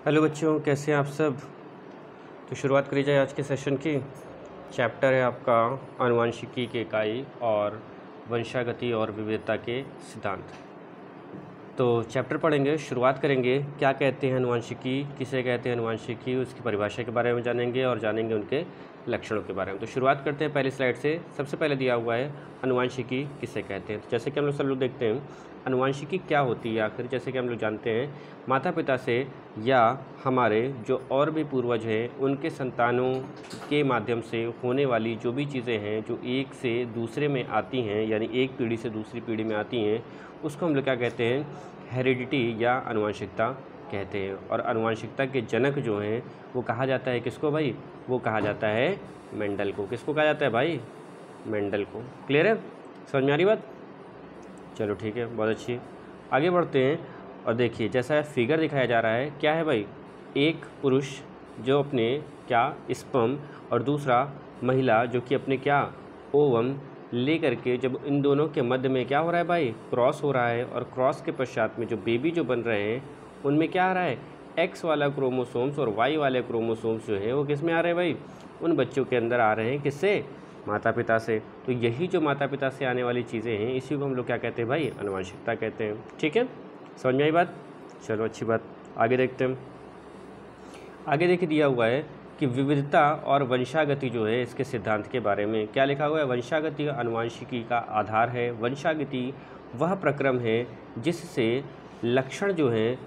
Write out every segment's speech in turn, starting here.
Hello बच्चों, कैसे हैं आप सब। तो शुरुआत करी जाए आज के सेशन की। चैप्टर है आपका आनुवंशिकी की इकाई और वंशागति और विविधता के सिद्धांत। तो चैप्टर पढ़ेंगे, शुरुआत करेंगे क्या कहते हैं अनुवांशिकी, किसे कहते हैं अनुवांशिकी, उसकी परिभाषा के बारे में जानेंगे और जानेंगे उनके लक्षणों के बारे में। तो शुरुआत करते हैं पहली स्लाइड से। सबसे पहले दिया हुआ है अनुवांशिकी किसे कहते हैं। तो जैसे कि हम लोग सब लोग देखते हैं अनुवांशिकी क्या होती है आखिर। जैसे कि हम लोग जानते हैं माता पिता से या हमारे जो और भी पूर्वज हैं उनके संतानों के माध्यम से होने वाली जो भी चीज़ें हैं जो एक से दूसरे में आती हैं, यानी एक पीढ़ी से दूसरी पीढ़ी में आती हैं, उसको हम लोग क्या कहते हैं, हेरिडिटी या अनुवांशिकता कहते हैं। और अनुवांशिकता के जनक जो हैं वो कहा जाता है किसको भाई, वो कहा जाता है मेंडल को। किसको कहा जाता है भाई, मेंडल को। क्लियर है, समझ में आ रही बात। चलो ठीक है, बहुत अच्छी। आगे बढ़ते हैं और देखिए जैसा फिगर दिखाया जा रहा है क्या है भाई, एक पुरुष जो अपने क्या स्पर्म और दूसरा महिला जो कि अपने क्या ओवम लेकर के, जब इन दोनों के मध्य में क्या हो रहा है भाई, क्रॉस हो रहा है। और क्रॉस के पश्चात में जो बेबी जो बन रहे हैं उनमें क्या आ रहा है, एक्स वाला क्रोमोसोम्स और वाई वाले क्रोमोसोम्स जो है वो किस में आ रहे हैं भाई, उन बच्चों के अंदर आ रहे हैं। किससे, माता पिता से। तो यही जो माता पिता से आने वाली चीज़ें हैं इसी को हम लोग क्या कहते हैं भाई, अनुवांशिकता कहते हैं। ठीक है, समझ में आई बात। चलो अच्छी बात, आगे देखते हैं। आगे देखिए दिया हुआ है कि विविधता और वंशागति जो है इसके सिद्धांत के बारे में क्या लिखा हुआ है। वंशागति अनुवांशिकी का आधार है। वंशागति वह प्रक्रम है जिससे लक्षण जो हैं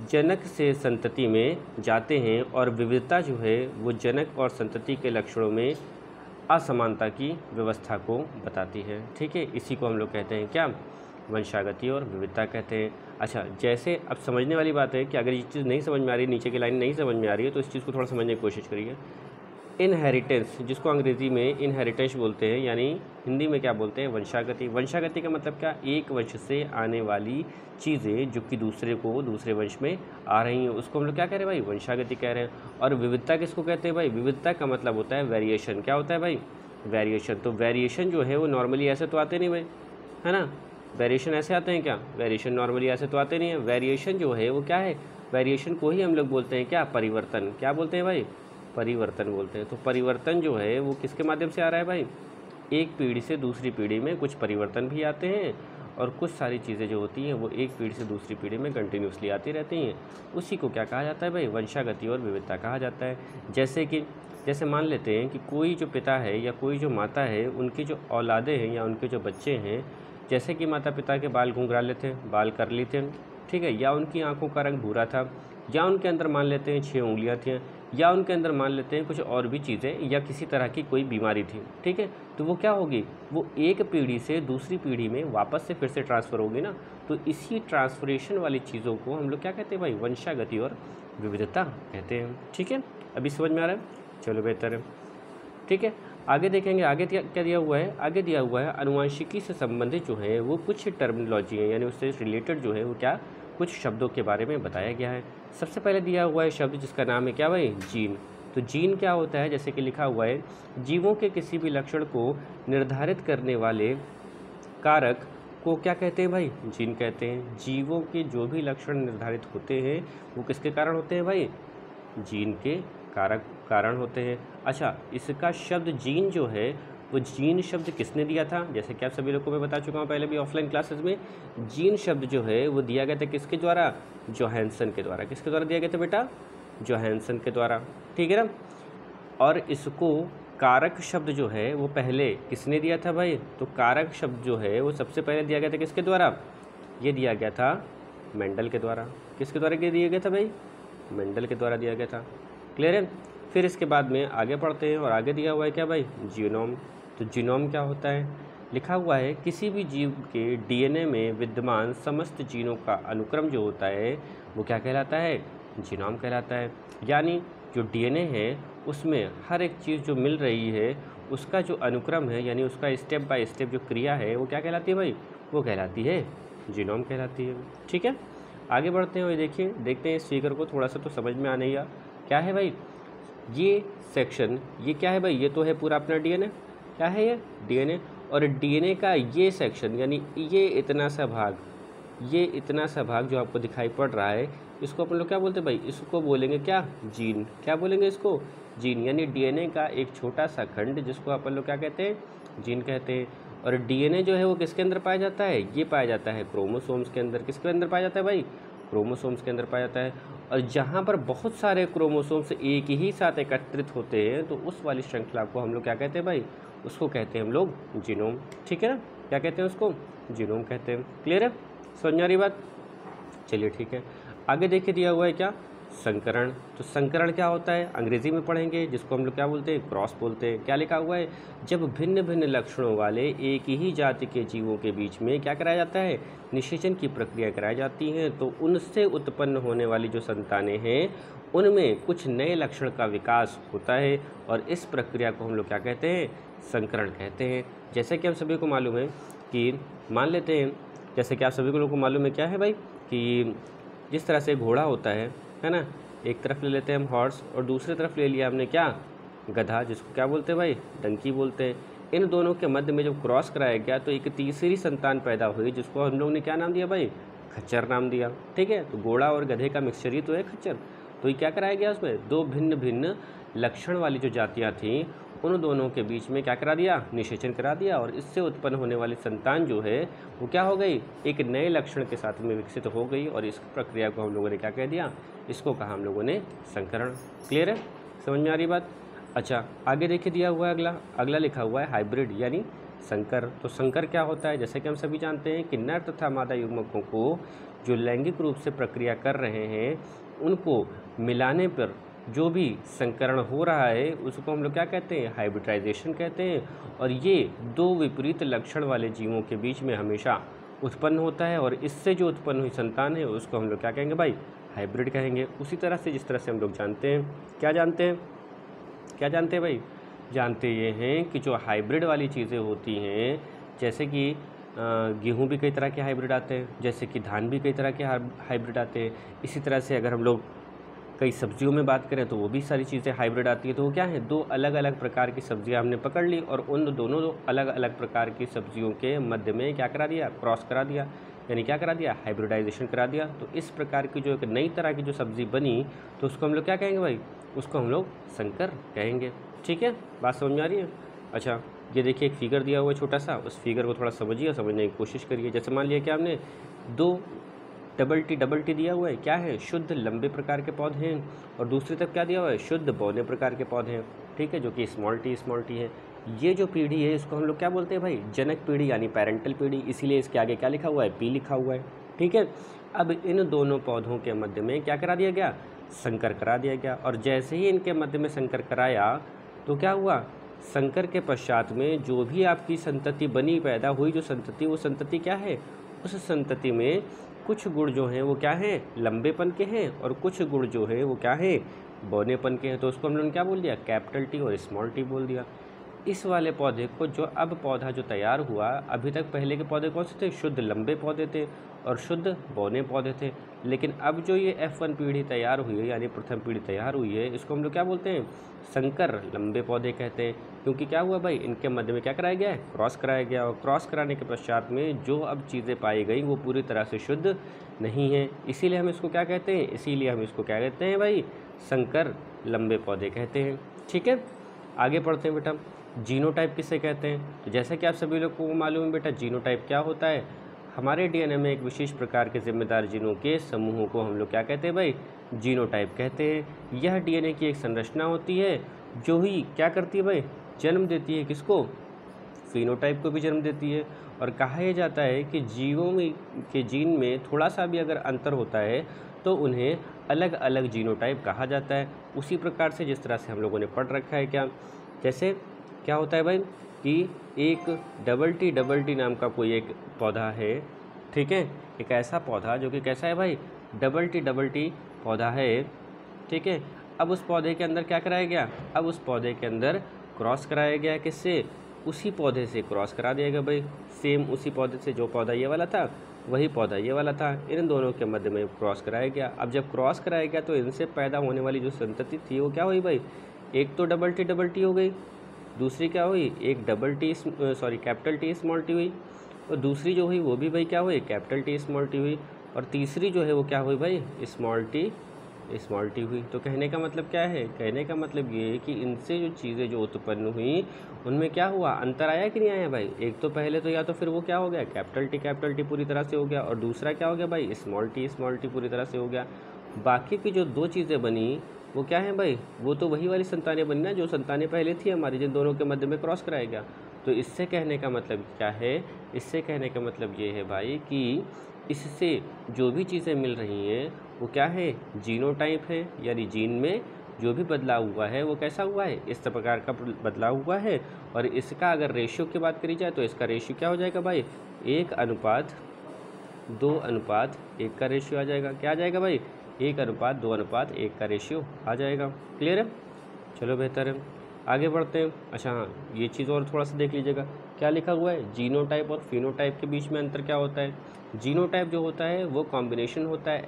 जनक से संतति में जाते हैं और विविधता जो है वो जनक और संतति के लक्षणों में असमानता की व्यवस्था को बताती है। ठीक है, इसी को हम लोग कहते हैं क्या, वंशागति और विविधता कहते हैं। अच्छा, जैसे अब समझने वाली बात है कि अगर ये चीज़ नहीं समझ में आ रही, नीचे की लाइन नहीं समझ में आ रही है, तो इस चीज़ को थोड़ा समझने की कोशिश करिए। इनहेरिटेंस, जिसको अंग्रेज़ी में इनहेरिटेंस बोलते हैं, यानी हिंदी में क्या बोलते हैं, वंशागति। वंशागति का मतलब क्या, एक वंश से आने वाली चीज़ें जो कि दूसरे वंश में आ रही हैं उसको हम लोग क्या कह रहे हैं भाई, वंशागति कह रहे हैं। और विविधता किसको कहते हैं भाई, विविधता का मतलब होता है वेरिएशन। क्या होता है भाई, वेरिएशन। तो वेरिएशन जो है वो नॉर्मली ऐसे तो आते नहीं भाई, है ना। वेरिएशन ऐसे आते हैं क्या, वेरिएशन नॉर्मली ऐसे तो आते नहीं है। वेरिएशन जो है वो क्या है, वेरिएशन को ही हम लोग बोलते हैं क्या, परिवर्तन। क्या बोलते हैं भाई, परिवर्तन बोलते हैं। तो परिवर्तन जो है वो किसके माध्यम से आ रहा है भाई, एक पीढ़ी से दूसरी पीढ़ी में कुछ परिवर्तन भी आते हैं और कुछ सारी चीज़ें जो होती हैं वो एक पीढ़ी से दूसरी पीढ़ी में कंटिन्यूसली आती रहती हैं। उसी को क्या कहा जाता है भाई, वंशागति और विविधता कहा जाता है। जैसे मान लेते हैं कि कोई जो पिता है या कोई जो माता है उनकी जो औलादे हैं या उनके जो बच्चे हैं, जैसे कि माता पिता के बाल घुंघराले थे, बाल करली थे, ठीक है, या उनकी आंखों का रंग भूरा था, या उनके अंदर मान लेते हैं 6 उंगलियां थीं, या उनके अंदर मान लेते हैं कुछ और भी चीज़ें या किसी तरह की कोई बीमारी थी। ठीक है, तो वो क्या होगी, वो एक पीढ़ी से दूसरी पीढ़ी में वापस से फिर से ट्रांसफ़र होगी ना। तो इसी ट्रांसफॉर्मेशन वाली चीज़ों को हम लोग क्या कहते हैं भाई, वंशागति और विविधता कहते हैं। ठीक है, अभी समझ में आ रहा है, चलो बेहतर है। ठीक है, आगे देखेंगे। आगे क्या दिया हुआ है, आगे दिया हुआ है अनुवांशिकी से संबंधित जो है वो कुछ टर्मिनोलॉजी है, यानी उससे रिलेटेड जो है वो क्या, कुछ शब्दों के बारे में बताया गया है। सबसे पहले दिया हुआ है शब्द जिसका नाम है क्या भाई, जीन। तो जीन क्या होता है, जैसे कि लिखा हुआ है, जीवों के किसी भी लक्षण को निर्धारित करने वाले कारक को क्या कहते हैं भाई, जीन कहते हैं। जीवों के जो भी लक्षण निर्धारित होते हैं वो किसके कारण होते हैं भाई, जीन के कारण होते हैं। अच्छा, इसका शब्द जीन जो है वो जीन शब्द किसने दिया था, जैसे कि आप सभी लोग को मैं बता चुका हूँ पहले भी ऑफलाइन क्लासेस में, जीन शब्द जो है वो दिया गया था किसके द्वारा, जोहानसन के द्वारा। किसके द्वारा दिया गया था बेटा, जोहानसन के द्वारा। ठीक है ना। और इसको कारक शब्द जो है वो पहले किसने दिया था भाई, तो कारक शब्द जो है वो सबसे पहले दिया गया था किसके द्वारा, ये दिया गया था मेंडल के द्वारा। किसके द्वारा दिया गया था भाई, मेंडल के द्वारा दिया गया था। क्लियर है। फिर इसके बाद में आगे पढ़ते हैं और आगे दिया हुआ है क्या भाई, जीनोम। तो जीनोम क्या होता है, लिखा हुआ है किसी भी जीव के डीएनए में विद्यमान समस्त जीनों का अनुक्रम जो होता है वो क्या कहलाता है, जीनोम कहलाता है। यानी जो डीएनए है उसमें हर एक चीज़ जो मिल रही है उसका जो अनुक्रम है, यानी उसका स्टेप बाय स्टेप जो क्रिया है वो क्या कहलाती है भाई, वो कहलाती है जीनोम कहलाती है। ठीक है, आगे बढ़ते हैं और देखिए देखते हैं इस फिगर को, थोड़ा सा तो समझ में आने या क्या है भाई, ये सेक्शन ये क्या है भाई, ये तो है पूरा अपना डीएनए। क्या है ये, डीएनए। और डीएनए का ये सेक्शन यानी ये इतना सा भाग जो आपको दिखाई पड़ रहा है, इसको अपन लोग क्या बोलते हैं भाई, इसको बोलेंगे क्या, जीन। क्या बोलेंगे इसको, जीन। यानी डीएनए का एक छोटा सा खंड जिसको अपन लोग क्या कहते हैं, जीन कहते हैं। और डीएनए जो है वो किसके अंदर पाया जाता है, ये पाया जाता है क्रोमोसोम्स के अंदर। किसके अंदर पाया जाता है भाई, क्रोमोसोम्स के अंदर पाया जाता है। और जहाँ पर बहुत सारे क्रोमोसोम्स एक ही साथ एकत्रित होते हैं तो उस वाली श्रृंखला को हम लोग क्या कहते हैं भाई, उसको कहते हैं हम लोग जीनोम। ठीक है ना, क्या कहते हैं उसको, जीनोम कहते हैं। क्लियर है, समझ में आ रही बात। चलिए ठीक है, आगे देखिए दिया हुआ है क्या, संकरण। तो संकरण क्या होता है, अंग्रेजी में पढ़ेंगे, जिसको हम लोग क्या बोलते हैं, क्रॉस बोलते हैं। क्या लिखा हुआ है, जब भिन्न भिन्न लक्षणों वाले एक ही जाति के जीवों के बीच में क्या कराया जाता है, निषेचन की प्रक्रिया कराई जाती है, तो उनसे उत्पन्न होने वाली जो संतानें हैं उनमें कुछ नए लक्षण का विकास होता है, और इस प्रक्रिया को हम लोग क्या कहते हैं, संकरण कहते हैं। जैसे कि हम सभी को मालूम है कि मान लेते हैं, जैसे कि आप सभी को मालूम है क्या है भाई, कि जिस तरह से घोड़ा होता है ना, एक तरफ ले लेते हैं हम हॉर्स और दूसरी तरफ ले लिया हमने क्या, गधा, जिसको क्या बोलते हैं भाई, डंकी बोलते हैं। इन दोनों के मध्य में जब क्रॉस कराया गया तो एक तीसरी संतान पैदा हुई जिसको हम लोग ने क्या नाम दिया भाई, खच्चर नाम दिया। ठीक है, तो घोड़ा और गधे का मिक्सचर ही तो है खच्चर। तो ये क्या कराया गया, उसमें दो भिन्न भिन्न लक्षण वाली जो जातियाँ थीं उन दोनों के बीच में क्या करा दिया, निषेचन करा दिया, और इससे उत्पन्न होने वाली संतान जो है वो क्या हो गई, एक नए लक्षण के साथ में विकसित हो गई, और इस प्रक्रिया को हम लोगों ने क्या कह दिया, इसको कहा हम लोगों ने संकरण। क्लियर है, समझ में आ रही बात। अच्छा, आगे देखिए दिया हुआ है अगला लिखा हुआ है हाइब्रिड यानी संकर। तो संकर क्या होता है, जैसे कि हम सभी जानते हैं कि नर तथा मादा युग्मकों को जो लैंगिक रूप से प्रक्रिया कर रहे हैं उनको मिलाने पर जो भी संकरण हो रहा है उसको हम लोग क्या कहते हैं, हाइब्रिडाइजेशन कहते हैं। और ये दो विपरीत लक्षण वाले जीवों के बीच में हमेशा उत्पन्न होता है, और इससे जो उत्पन्न हुई संतान है उसको हम लोग क्या कहेंगे भाई, हाइब्रिड कहेंगे। उसी तरह से जिस तरह से हम लोग जानते हैं, क्या जानते हैं, क्या जानते हैं भाई, जानते ये हैं कि जो हाइब्रिड वाली चीज़ें होती हैं, जैसे कि गेहूँ भी कई तरह के हाइब्रिड आते हैं, जैसे कि धान भी कई तरह के हाइब्रिड आते हैं। इसी तरह से अगर हम लोग कई सब्जियों में बात करें तो वो भी सारी चीज़ें हाइब्रिड आती है। तो वो क्या है, दो अलग अलग प्रकार की सब्जियां हमने पकड़ ली और उन दोनों अलग अलग प्रकार की सब्जियों के मध्य में क्या करा दिया, क्रॉस करा दिया, यानी क्या करा दिया, हाइब्रिडाइजेशन करा दिया। तो इस प्रकार की जो एक नई तरह की जो सब्ज़ी बनी तो उसको हम लोग क्या कहेंगे भाई, उसको हम लोग संकर कहेंगे। ठीक है, बात समझ में आ रही है। अच्छा, ये देखिए एक फिगर दिया हुआ है छोटा सा, उस फिगर को थोड़ा समझिए और समझने की कोशिश करिए। जैसे मान लिया कि हमने दो डबल टी दिया हुआ है, क्या है, शुद्ध लंबे प्रकार के पौधे हैं, और दूसरी तरफ क्या दिया हुआ है, शुद्ध बौने प्रकार के पौधे हैं। ठीक है, जो कि स्मॉल टी है। ये जो पीढ़ी है इसको हम लोग क्या बोलते हैं भाई, जनक पीढ़ी यानी पेरेंटल पीढ़ी, इसीलिए इसके आगे क्या लिखा हुआ है, पी लिखा हुआ है। ठीक है, अब इन दोनों पौधों के मध्य में क्या करा दिया गया, संकर करा दिया गया, और जैसे ही इनके मध्य में संकर कराया तो क्या हुआ, संकर के पश्चात में जो भी आपकी संतति बनी, पैदा हुई जो संतति, वो संतति क्या है, उस संतति में कुछ गुण जो हैं वो क्या हैं, लंबेपन के हैं, और कुछ गुण जो है वो क्या है, बौनेपन के हैं। तो उसको हम लोगों ने क्या बोल दिया, कैपिटल टी और स्मॉल टी बोल दिया। इस वाले पौधे को जो अब पौधा जो तैयार हुआ, अभी तक पहले के पौधे कौन से थे, शुद्ध लंबे पौधे थे और शुद्ध बौने पौधे थे। लेकिन अब जो ये F1 पीढ़ी तैयार हुई है यानी प्रथम पीढ़ी तैयार हुई है, इसको हम लोग क्या बोलते हैं, संकर लंबे पौधे कहते हैं। क्योंकि क्या हुआ भाई, इनके मध्य में क्या कराया गया है, क्रॉस कराया गया, और क्रॉस कराने के पश्चात में जो अब चीज़ें पाई गई वो पूरी तरह से शुद्ध नहीं है, इसीलिए हम इसको क्या कहते हैं, इसीलिए हम इसको क्या कहते हैं भाई, संकर लंबे पौधे कहते हैं। ठीक है, आगे पढ़ते हैं बेटा, जीनोटाइप किसे कहते हैं। तो जैसे कि आप सभी लोग को मालूम है बेटा, जीनोटाइप क्या होता है, हमारे डीएनए में एक विशेष प्रकार के जिम्मेदार जीनों के समूहों को हम लोग क्या कहते हैं भाई, जीनोटाइप कहते हैं। यह डीएनए की एक संरचना होती है जो ही क्या करती है भाई, जन्म देती है किसको, फिनोटाइप को भी जन्म देती है। और कहा यह जाता है कि जीवों में के जीन में थोड़ा सा भी अगर अंतर होता है तो उन्हें अलग अलग जीनोटाइप कहा जाता है। उसी प्रकार से जिस तरह से हम लोगों ने पढ़ रखा है, क्या जैसे क्या होता है भाई कि एक डबल टी नाम का कोई एक पौधा है, ठीक है, एक ऐसा पौधा जो कि कैसा है भाई, डबल टी पौधा है। ठीक है, अब उस पौधे के अंदर क्या कराया गया, अब उस पौधे के अंदर क्रॉस कराया गया, किससे, उसी पौधे से क्रॉस करा दिया गया भाई, सेम उसी पौधे से, जो पौधा ये वाला था वही पौधा ये वाला था, इन दोनों के मध्य में क्रॉस कराया गया। अब जब क्रॉस कराया गया तो इनसे पैदा होने वाली जो संतति थी वो क्या हुई भाई, एक तो डबल टी हो गई, दूसरी क्या हुई, एक कैपिटल टी स्मॉल टी हुई, और दूसरी जो हुई वो भी भाई क्या हुई, कैपिटल टी स्मॉल टी हुई। और तीसरी जो है वो क्या हुई भाई, स्मॉल टी हुई। तो कहने का मतलब क्या है, कहने का मतलब ये है कि इनसे जो चीज़ें जो उत्पन्न हुई उनमें क्या हुआ, अंतर आया कि नहीं आया भाई। एक तो पहले तो या तो फिर वो क्या हो गया, कैपिटल टी पूरी तरह से हो गया, और दूसरा क्या हो गया भाई, स्मॉल टी पूरी तरह से हो गया। बाकी की जो दो चीज़ें बनी वो क्या है भाई, वो तो वही वाली संतानें बनी ना जो संतानें पहले थी हमारी, जिन दोनों के मध्य में क्रॉस कराया गया। तो इससे कहने का मतलब क्या है, इससे कहने का मतलब ये है भाई कि इससे जो भी चीज़ें मिल रही हैं वो क्या है, जीनोटाइप है, यानी जीन में जो भी बदलाव हुआ है वो कैसा हुआ है, इस प्रकार का बदलाव हुआ है। और इसका अगर रेशियो की बात करी जाए तो इसका रेशियो क्या हो जाएगा भाई, 1:2:1 का रेशियो आ जाएगा। क्या आ जाएगा भाई, 1:2:1 का रेशियो आ जाएगा। क्लियर है, चलो बेहतर है, आगे बढ़ते हैं। अच्छा हाँ, ये चीज़ और थोड़ा सा देख लीजिएगा, क्या लिखा हुआ है, जीनोटाइप और फिनोटाइप के बीच में अंतर क्या होता है। जीनोटाइप जो होता है वो कॉम्बिनेशन होता है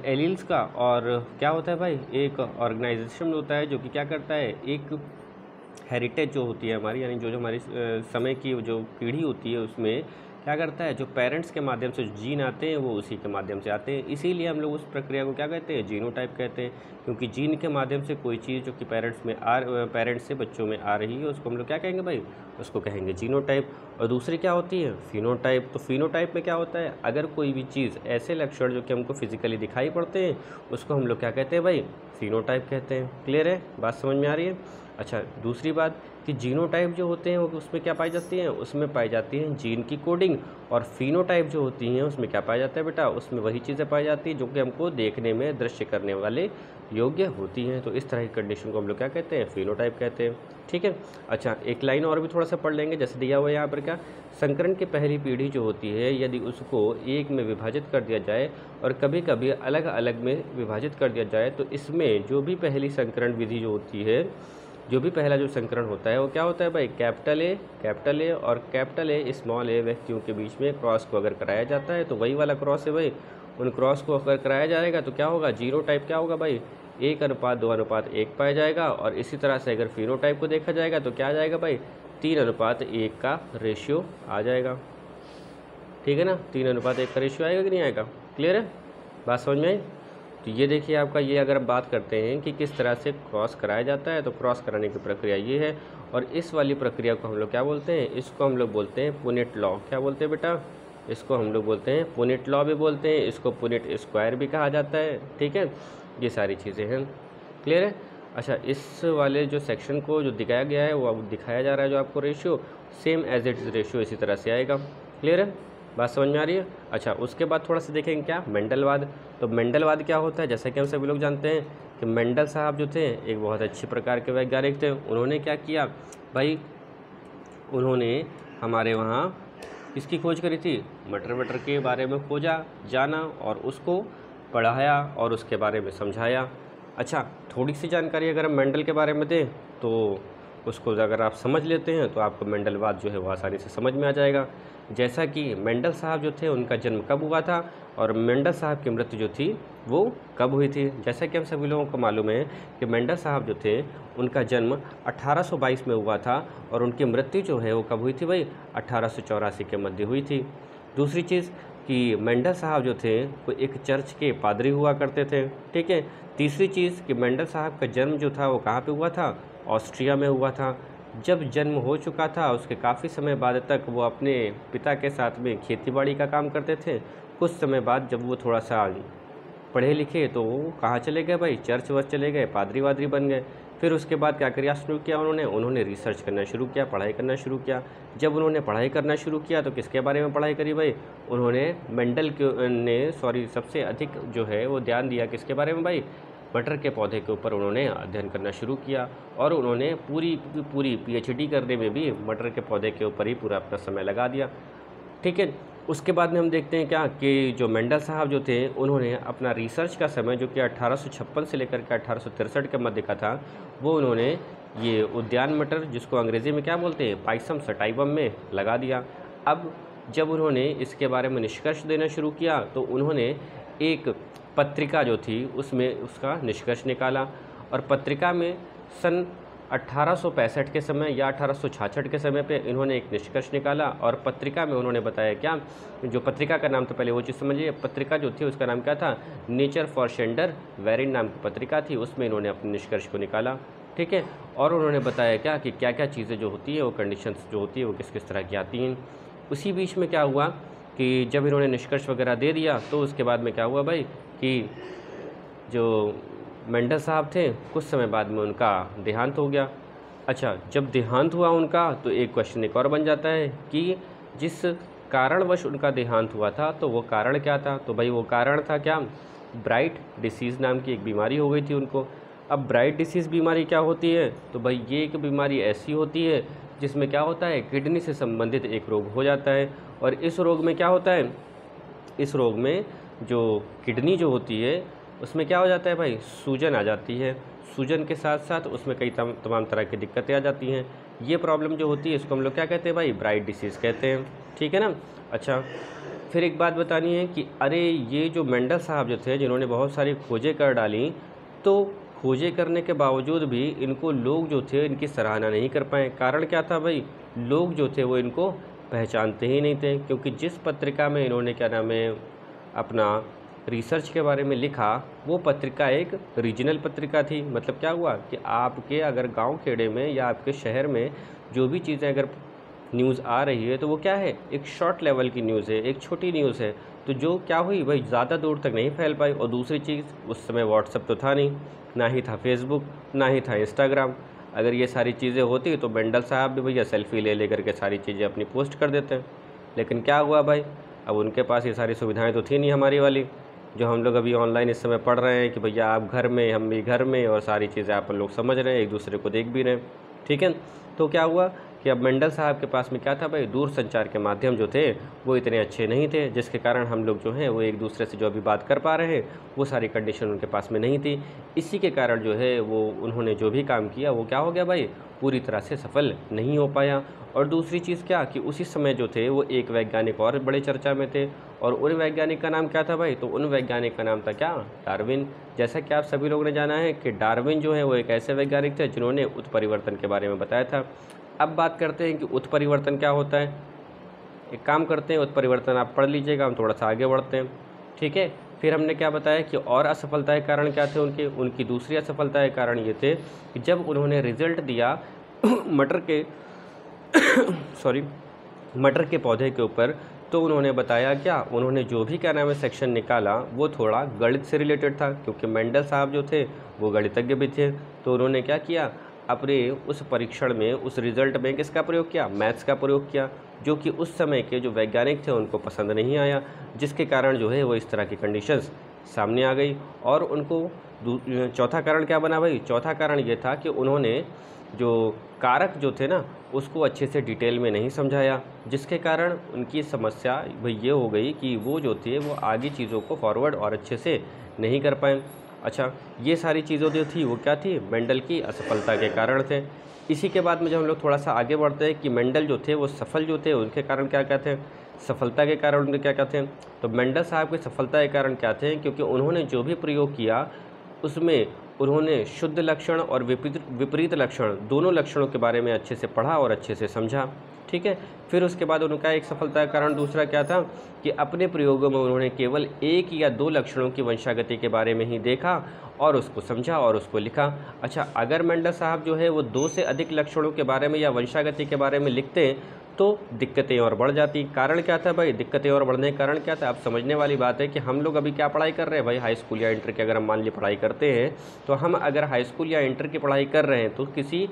एलील्स का, और क्या होता है भाई, एक ऑर्गेनाइजेशन होता है जो कि क्या करता है, एक हेरिटेज जो होती है हमारी, यानी जो हमारी समय की जो पीढ़ी होती है उसमें क्या करता है, जो पेरेंट्स के माध्यम से जो जीन आते हैं वो उसी के माध्यम से आते हैं। इसीलिए हम लोग उस प्रक्रिया को क्या कहते हैं, जीनोटाइप कहते हैं। क्योंकि जीन के माध्यम से कोई चीज़ जो कि पेरेंट्स से बच्चों में आ रही है उसको हम लोग क्या कहेंगे भाई, उसको कहेंगे जीनोटाइप। और दूसरी क्या होती है, फिनोटाइप। तो फिनोटाइप में क्या होता है, अगर कोई भी चीज़, ऐसे लक्षण जो कि हमको फिजिकली दिखाई पड़ते हैं उसको हम लोग क्या कहते हैं भाई, फिनोटाइप कहते हैं। क्लियर है, बात समझ में आ रही है। अच्छा, दूसरी बात कि जीनोटाइप जो होते हैं उसमें क्या पाई जाती हैं, उसमें पाई जाती हैं जीन की कोडिंग। और फिनोटाइप जो होती हैं उसमें क्या पाया जाता है बेटा, उसमें वही चीज़ें पाई जाती हैं जो कि हमको देखने में दृश्य करने वाले योग्य होती हैं। तो इस तरह की कंडीशन को हम लोग क्या कहते हैं, फिनोटाइप कहते हैं। ठीक है। अच्छा, एक लाइन और भी थोड़ा सा पढ़ लेंगे, जैसे दिया हुआ है यहाँ पर क्या, संकरण की पहली पीढ़ी जो होती है यदि उसको एक में विभाजित कर दिया जाए और कभी कभी अलग अलग में विभाजित कर दिया जाए, तो इसमें जो भी पहली संकरण विधि जो होती है, जो भी पहला जो संकरण होता है वो क्या होता है भाई, कैपिटल ए और कैपिटल ए स्मॉल ए व्यक्तियों के बीच में क्रॉस को अगर कराया जाता है तो वही वाला क्रॉस है भाई। उन क्रॉस को अगर कराया जाएगा तो क्या होगा, जीनोटाइप क्या होगा भाई, 1:2:1 पाया जाएगा। और इसी तरह से अगर फिनोटाइप को देखा जाएगा तो क्या आ जाएगा भाई, 3:1 का रेशियो आ जाएगा। ठीक है ना, 3:1 का रेशियो आएगा कि नहीं आएगा। क्लियर है, बात समझ में आई। तो ये देखिए आपका, ये अगर हम बात करते हैं कि किस तरह से क्रॉस कराया जाता है, तो क्रॉस कराने की प्रक्रिया ये है। और इस वाली प्रक्रिया को हम लोग क्या बोलते हैं, इसको हम लोग बोलते हैं पुनेट लॉ। क्या बोलते हैं बेटा, इसको हम लोग बोलते हैं पुनेट लॉ भी बोलते हैं, इसको पुनेट स्क्वायर भी कहा जाता है। ठीक है, ये सारी चीज़ें हैं। क्लियर है। अच्छा, इस वाले जो सेक्शन को जो दिखाया गया है वो अब दिखाया जा रहा है, जो आपको ratio same as it is ratio इसी तरह से आएगा। क्लियर है, बात समझ में आ रही है। अच्छा, उसके बाद थोड़ा सा देखेंगे क्या, मेंडलवाद। तो मेंडलवाद क्या होता है, जैसा कि हम सभी लोग जानते हैं कि मेंडल साहब जो थे एक बहुत अच्छी प्रकार के वैज्ञानिक थे। उन्होंने क्या किया भाई, उन्होंने हमारे वहाँ किसकी खोज करी थी, मटर के बारे में खोजा, जाना और उसको पढ़ाया और उसके बारे में समझाया। अच्छा, थोड़ी सी जानकारी अगर हम मेंडल के बारे में दें तो उसको अगर आप समझ लेते हैं तो आपको मेंडलवाद जो है वो आसानी से समझ में आ जाएगा। जैसा कि मेंडल साहब जो थे उनका जन्म कब हुआ था और मेंडल साहब की मृत्यु जो थी वो कब हुई थी। जैसा कि हम सभी लोगों को मालूम है कि मेंडल साहब जो थे उनका जन्म 1822 में हुआ था और उनकी मृत्यु जो है वो कब हुई थी भाई, 1884 के मध्य हुई थी। दूसरी चीज़ कि मेंडल साहब जो थे वो एक चर्च के पादरी हुआ करते थे। ठीक है। तीसरी चीज़ कि मेंडल साहब का जन्म जो था वो कहाँ पे हुआ था, ऑस्ट्रिया में हुआ था। जब जन्म हो चुका था उसके काफ़ी समय बाद तक वो अपने पिता के साथ में खेतीबाड़ी का काम करते थे। कुछ समय बाद जब वो थोड़ा सा पढ़े लिखे तो वो कहाँ चले गए भाई, चर्च वर्च चले गए, पादरी वादरी बन गए। फिर उसके बाद क्या किया शुरू किया उन्होंने रिसर्च करना शुरू किया, पढ़ाई करना शुरू किया। जब उन्होंने पढ़ाई करना शुरू किया तो किसके बारे में पढ़ाई करी भाई, उन्होंने सबसे अधिक जो है वो ध्यान दिया किसके बारे में भाई, मटर के पौधे के ऊपर उन्होंने अध्ययन करना शुरू किया। और उन्होंने पूरी पीएचडी करने में भी मटर के पौधे के ऊपर ही पूरा अपना समय लगा दिया। ठीक है। उसके बाद में हम देखते हैं क्या कि जो मेंडल साहब जो थे उन्होंने अपना रिसर्च का समय जो कि 1856 से लेकर के 1863 के मध्य का था, वो उन्होंने ये उद्यान मटर, जिसको अंग्रेज़ी में क्या बोलते हैं, पाइसम सटाइवम में लगा दिया। अब जब उन्होंने इसके बारे में निष्कर्ष देना शुरू किया तो उन्होंने एक पत्रिका जो थी उसमें उसका निष्कर्ष निकाला और पत्रिका में सन 1865 के समय या 1866 के समय पे इन्होंने एक निष्कर्ष निकाला और पत्रिका में उन्होंने बताया क्या, जो पत्रिका का नाम था, पहले वो चीज़ समझिए, पत्रिका जो थी उसका नाम क्या था, नेचर फॉर शेंडर वेरिन नाम की पत्रिका थी, उसमें इन्होंने अपने निष्कर्ष को निकाला। ठीक है, और उन्होंने बताया क्या कि क्या क्या चीज़ें जो होती है वो कंडीशंस जो होती है वो किस किस तरह की आती हैं। उसी बीच में क्या हुआ कि जब इन्होंने निष्कर्ष वगैरह दे दिया तो उसके बाद में क्या हुआ भाई कि जो मेंडल साहब थे कुछ समय बाद में उनका देहांत हो गया। अच्छा, जब देहांत हुआ उनका तो एक क्वेश्चन एक और बन जाता है कि जिस कारणवश उनका देहांत हुआ था तो वो कारण क्या था। तो भाई वो कारण था क्या, ब्राइट डिसीज़ नाम की एक बीमारी हो गई थी उनको। अब ब्राइट डिसीज़ बीमारी क्या होती है, तो भाई ये एक बीमारी ऐसी होती है जिसमें क्या होता है, किडनी से संबंधित एक रोग हो जाता है। और इस रोग में क्या होता है, इस रोग में जो किडनी जो होती है उसमें क्या हो जाता है भाई, सूजन आ जाती है। सूजन के साथ साथ उसमें कई तमाम तरह की दिक्कतें आ जाती हैं। ये प्रॉब्लम जो होती है इसको हम लोग क्या कहते हैं भाई, ब्राइट डिसीज़ कहते हैं। ठीक है ना। अच्छा, फिर एक बात बतानी है कि अरे ये जो मेंडल साहब जो थे जिन्होंने बहुत सारी खोजें कर डाली, तो खोजें करने के बावजूद भी इनको लोग जो थे इनकी सराहना नहीं कर पाए। कारण क्या था भाई, लोग जो थे वो इनको पहचानते ही नहीं थे, क्योंकि जिस पत्रिका में इन्होंने क्या नाम है अपना रिसर्च के बारे में लिखा वो पत्रिका एक रीजनल पत्रिका थी। मतलब क्या हुआ कि आपके अगर गांव खेड़े में या आपके शहर में जो भी चीज़ें अगर न्यूज़ आ रही है तो वो क्या है, एक शॉर्ट लेवल की न्यूज़ है, एक छोटी न्यूज़ है। तो जो क्या हुई भाई, ज़्यादा दूर तक नहीं फैल पाई। और दूसरी चीज़, उस समय व्हाट्सएप तो था नहीं, ना ही था फेसबुक, ना ही था इंस्टाग्राम। अगर ये सारी चीज़ें होती तो मेंडल साहब भी भैया सेल्फी ले ले करके सारी चीज़ें अपनी पोस्ट कर देते हैं। लेकिन क्या हुआ भाई, अब उनके पास ये सारी सुविधाएं तो थी नहीं हमारी वाली, जो हम लोग अभी ऑनलाइन इस समय पढ़ रहे हैं कि भैया आप घर में, हम भी घर में, और सारी चीज़ें आप लोग समझ रहे हैं, एक दूसरे को देख भी रहे हैं। ठीक है, तो क्या हुआ कि अब मेंडल साहब के पास में क्या था भाई, दूर संचार के माध्यम जो थे वो इतने अच्छे नहीं थे, जिसके कारण हम लोग जो हैं वो एक दूसरे से जो अभी बात कर पा रहे हैं वो सारी कंडीशन उनके पास में नहीं थी। इसी के कारण जो है वो उन्होंने जो भी काम किया वो क्या हो गया भाई, पूरी तरह से सफल नहीं हो पाया। और दूसरी चीज़ क्या कि उसी समय जो थे वो एक वैज्ञानिक और बड़े चर्चा में थे, और उन वैज्ञानिक का नाम क्या था भाई, तो उन वैज्ञानिक का नाम था क्या, डार्विन। जैसा कि आप सभी लोगों ने जाना है कि डार्विन जो है वो एक ऐसे वैज्ञानिक थे जिन्होंने उत्परिवर्तन के बारे में बताया था। अब बात करते हैं कि उत्परिवर्तन क्या होता है। एक काम करते हैं, उत्परिवर्तन आप पढ़ लीजिएगा, हम थोड़ा सा आगे बढ़ते हैं। ठीक है, फिर हमने क्या बताया कि और असफलता के कारण क्या थे उनकी दूसरी असफलता के कारण ये थे कि जब उन्होंने रिजल्ट दिया मटर के मटर के पौधे के ऊपर, तो उन्होंने बताया क्या, उन्होंने जो भी क्या नाम है सेक्शन निकाला वो थोड़ा गणित से रिलेटेड था, क्योंकि मेंडल साहब जो थे वो गणितज्ञ भी थे। तो उन्होंने क्या किया, अपने उस परीक्षण में, उस रिज़ल्ट में किसका प्रयोग किया, मैथ्स का प्रयोग किया, जो कि उस समय के जो वैज्ञानिक थे उनको पसंद नहीं आया, जिसके कारण जो है वो इस तरह की कंडीशंस सामने आ गई। और उनको चौथा कारण क्या बना भाई, चौथा कारण ये था कि उन्होंने जो कारक जो थे ना उसको अच्छे से डिटेल में नहीं समझाया, जिसके कारण उनकी समस्या भाई ये हो गई कि वो जो थे वो आगे चीज़ों को फॉरवर्ड और अच्छे से नहीं कर पाए। अच्छा, ये सारी चीज़ों जो थी वो क्या थी, मेंडल की असफलता के कारण थे। इसी के बाद में जब हम लोग थोड़ा सा आगे बढ़ते हैं कि मेंडल जो थे वो सफल जो थे उनके कारण क्या क्या थे, सफलता के कारण उनके क्या क्या थे। तो मेंडल साहब की सफलता के कारण क्या थे, क्योंकि उन्होंने जो भी प्रयोग किया उसमें उन्होंने शुद्ध लक्षण और विपरीत लक्षण, दोनों लक्षणों के बारे में अच्छे से पढ़ा और अच्छे से समझा। ठीक है, फिर उसके बाद उनका एक सफलता का कारण दूसरा क्या था कि अपने प्रयोगों में उन्होंने केवल एक या दो लक्षणों की वंशागति के बारे में ही देखा और उसको समझा और उसको लिखा। अच्छा, अगर मेंडल साहब जो है वो दो से अधिक लक्षणों के बारे में या वंशागति के बारे में लिखते तो दिक्कतें और बढ़ जाती। कारण क्या था भाई, दिक्कतें और बढ़ने का कारण क्या था, आप समझने वाली बात है कि हम लोग अभी क्या पढ़ाई कर रहे हैं भाई, हाई स्कूल या इंटर की अगर हम मान ली पढ़ाई करते हैं, तो हम अगर हाई स्कूल या इंटर की पढ़ाई कर रहे हैं तो किसी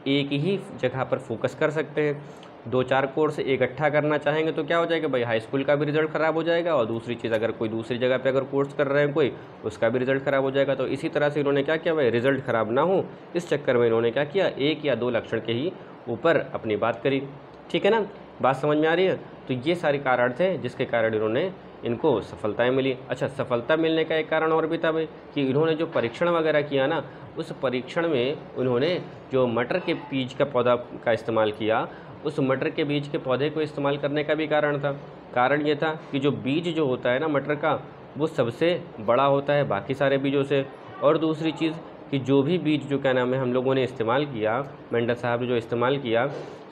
एक ही जगह पर फोकस कर सकते हैं। दो चार कोर्स इकट्ठा करना चाहेंगे तो क्या हो जाएगा भाई, हाई स्कूल का भी रिजल्ट ख़राब हो जाएगा, और दूसरी चीज़ अगर कोई दूसरी जगह पे अगर कोर्स कर रहे हैं कोई, उसका भी रिजल्ट ख़राब हो जाएगा। तो इसी तरह से इन्होंने क्या किया भाई, रिजल्ट ख़राब ना हो इस चक्कर में इन्होंने क्या किया, एक या दो लक्षण के ही ऊपर अपनी बात करी। ठीक है ना, बात समझ में आ रही है। तो ये सारे कारण थे जिसके कारण इन्होंने इनको सफलताएं मिली। अच्छा, सफलता मिलने का एक कारण और भी था भाई कि इन्होंने जो परीक्षण वगैरह किया ना, उस परीक्षण में उन्होंने जो मटर के बीज का पौधा का इस्तेमाल किया, उस मटर के बीज के पौधे को इस्तेमाल करने का भी कारण था। कारण ये था कि जो बीज जो होता है ना मटर का, वो सबसे बड़ा होता है बाकी सारे बीजों से। और दूसरी चीज़ कि जो भी बीज जो क्या नाम है हम लोगों ने इस्तेमाल किया, मेंडल साहब ने जो इस्तेमाल किया,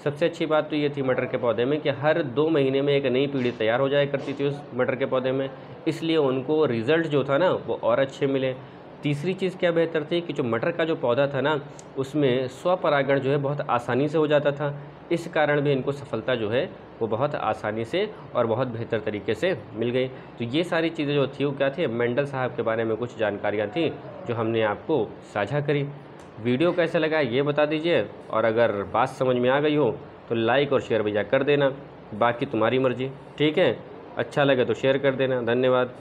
सबसे अच्छी बात तो ये थी मटर के पौधे में कि हर 2 महीने में एक नई पीढ़ी तैयार हो जाया करती थी उस मटर के पौधे में, इसलिए उनको रिज़ल्ट जो था ना वो और अच्छे मिले। तीसरी चीज़ क्या बेहतर थी कि जो मटर का जो पौधा था ना उसमें स्वपरागण जो है बहुत आसानी से हो जाता था, इस कारण भी इनको सफलता जो है वो बहुत आसानी से और बहुत बेहतर तरीके से मिल गई। तो ये सारी चीज़ें जो थी वो क्या थी, मेंडल साहब के बारे में कुछ जानकारियाँ थी जो हमने आपको साझा करी। वीडियो कैसा लगा ये बता दीजिए, और अगर बात समझ में आ गई हो तो लाइक और शेयर भैया कर देना, बाकी तुम्हारी मर्ज़ी। ठीक है, अच्छा लगे तो शेयर कर देना। धन्यवाद।